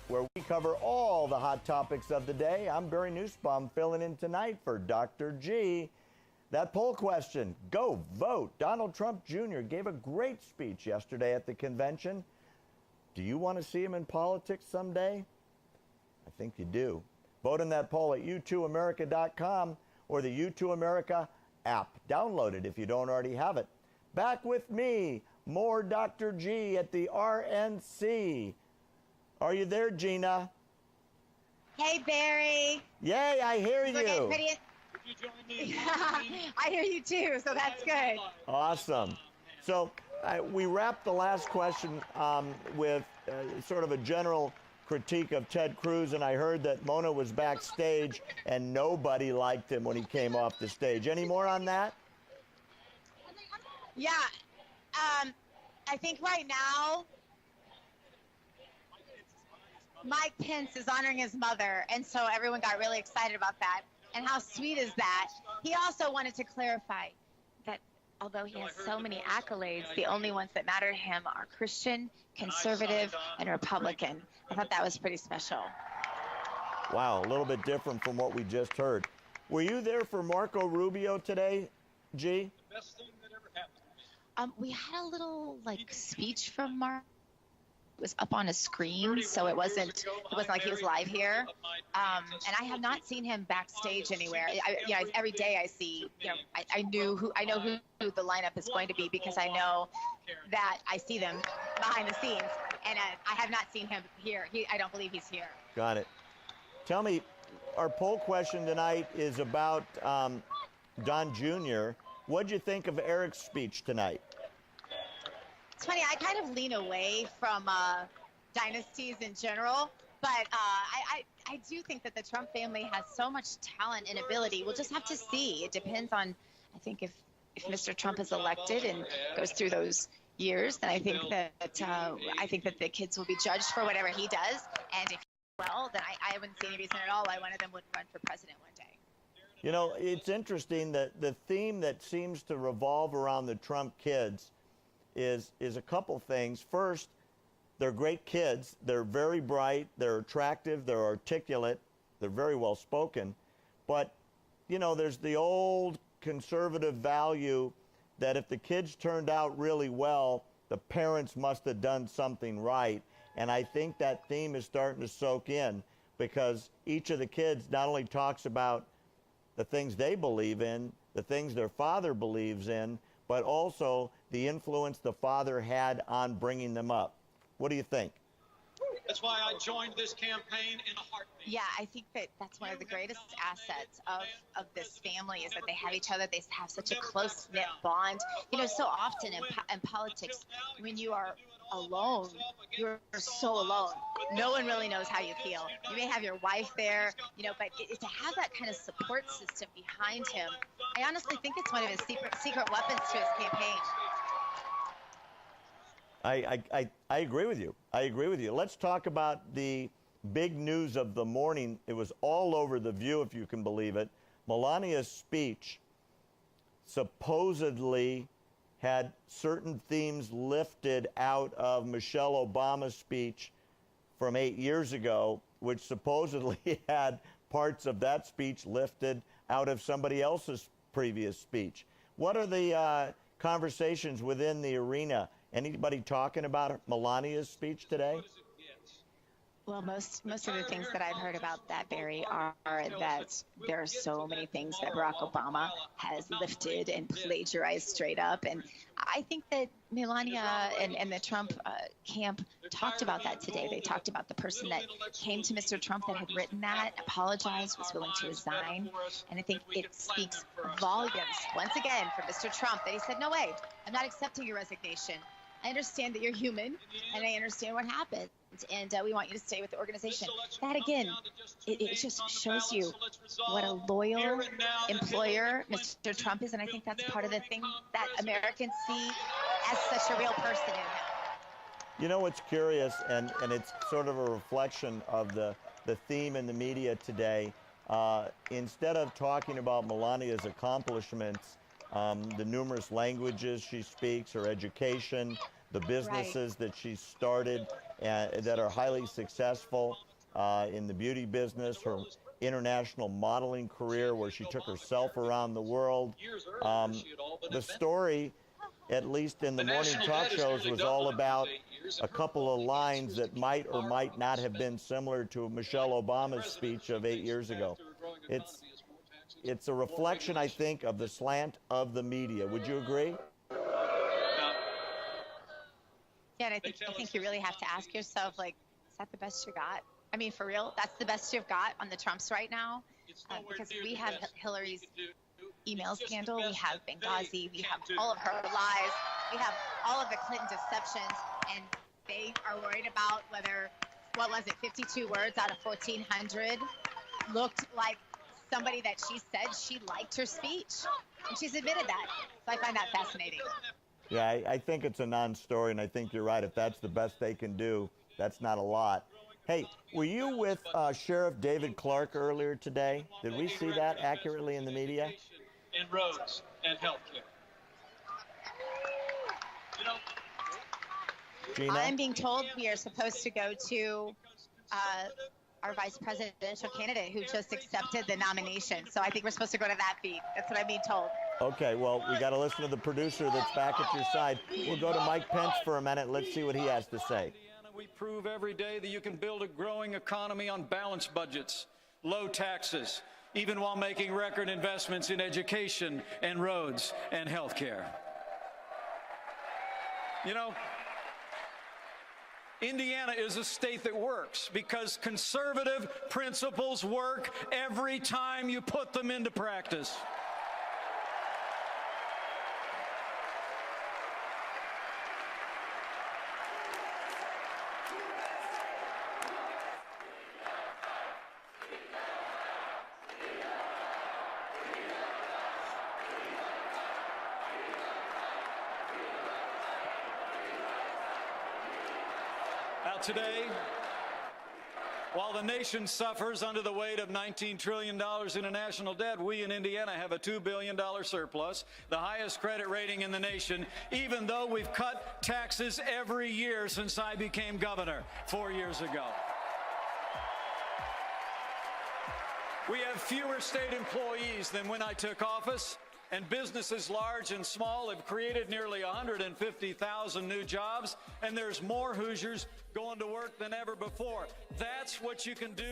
where we cover all the hot topics of the day. I'm Barry Nussbaum, filling in tonight for Dr. G. That poll question, go vote. Donald Trump Jr. gave a great speech yesterday at the convention. Do you want to see him in politics someday? I think you do. Vote in that poll at u2america.com or the U2 America app. Download it if you don't already have it. Back with me, more Dr. G at the RNC. Are you there, Gina? Hey, Barry. Yay, I hear you. I hear you too, so that's good. Awesome. So we wrapped the last question with sort of a general critique of Ted Cruz, and I heard that Mona was backstage and nobody liked him when he came off the stage. Any more on that? Yeah, I think right now Mike Pence is honoring his mother, and so everyone got really excited about that. And how sweet is that? He also wanted to clarify that although he has so many accolades, the only ones that matter to him are Christian, conservative, and Republican. I thought that was pretty special. Wow, a little bit different from what we just heard. Were you there for Marco Rubio today, G? The best thing that ever happened. We had a little speech from Mark. It was up on a screen, so it wasn't like he was live here. And I have not seen him backstage anywhere. Every day I see, I know who the lineup is going to be because I know that I see them behind the scenes, and I have not seen him here. I don't believe he's here. Got it. Tell me, our poll question tonight is about Don Jr. What'd you think of Eric's speech tonight? It's funny, I kind of lean away from dynasties in general, but I do think that the Trump family has so much talent and ability. We'll just have to see. It depends on, I think, if Mr. Trump is elected and goes through those years, then I think that the kids will be judged for whatever he does. And if well, then I wouldn't see any reason at all why one of them wouldn't run for president one day. You know, it's interesting that the theme that seems to revolve around the Trump kids is a couple things. First, they're great kids. They're very bright. They're attractive. They're articulate. They're very well spoken. But, you know, there's the old conservative value that if the kids turned out really well, the parents must have done something right. And I think that theme is starting to soak in because each of the kids not only talks about the things they believe in, the things their father believes in, but also the influence the father had on bringing them up. What do you think? That's why I joined this campaign in a heartbeat. Yeah, I think that's one of the greatest assets of this family is that they have each other. They have such a close-knit bond. You know, so often in politics, when you are alone, you're so alone. No one really knows how you feel. You may have your wife there, but to have that kind of support system behind him, I honestly think it's one of his secret weapons to his campaign. I agree with you. I agree with you. Let's talk about the big news of the morning. It was all over The View, if you can believe it. Melania's speech supposedly had certain themes lifted out of Michelle Obama's speech from 8 years ago, which supposedly had parts of that speech lifted out of somebody else's previous speech. What are the conversations within the arena? Anybody talking about Melania's speech today? Well, most of the things that I've heard about that, Barry, are that there are so many things that Barack Obama has lifted and plagiarized straight up. And I think that Melania and the Trump camp talked about that today. They talked about the person that came to Mr. Trump that had written that, apologized, was willing to resign. And I think it speaks volumes, once again, for Mr. Trump that he said, no way, I'm not accepting your resignation. I understand that you're human, and I understand what happened, and we want you to stay with the organization. That, again, it just shows you what a loyal employer Mr. Trump is, and I think that's part of the thing that Americans see as such a real person in him. You know what's curious, and it's sort of a reflection of the theme in the media today, instead of talking about Melania's accomplishments, the numerous languages she speaks, her education, the businesses that she started, that are highly successful in the beauty business, her international modeling career where she took herself around the world. The story, at least in the morning talk shows, was all about a couple of lines that might or might not have been similar to Michelle Obama's speech of 8 years ago. It's a reflection, I think, of the slant of the media. Would you agree? Yeah, and I think you really have to ask yourself, like, is that the best you got? I mean, for real, that's the best you've got on the Trumps right now? Because we have Hillary's email scandal, we have Benghazi, we have all of her lies, we have all of the Clinton deceptions, and they are worried about whether, what was it, 52 words out of 1,400 looked like somebody that she said she liked her speech. And she's admitted that. So I find that fascinating. Yeah, I think it's a non-story, and I think you're right. If that's the best they can do, that's not a lot. Hey, were you with Sheriff David Clark earlier today? Did we see that accurately in the media? And roads and health care. Gina? I'm being told we are supposed to go to our vice presidential candidate who just accepted the nomination. So I think we're supposed to go to that feed. That's what I'm being told. Okay, well, we got to listen to the producer that's back at your side. We'll go to Mike Pence for a minute. Let's see what he has to say. We prove every day that you can build a growing economy on balanced budgets, low taxes, even while making record investments in education and roads and health care. You know, Indiana is a state that works because conservative principles work every time you put them into practice. Now today, while the nation suffers under the weight of $19 trillion in a national debt, we in Indiana have a $2 billion surplus, the highest credit rating in the nation, even though we've cut taxes every year since I became governor 4 years ago. We have fewer state employees than when I took office, and businesses large and small have created nearly 150,000 new jobs, and there's more Hoosiers going to work than ever before. That's what you can do.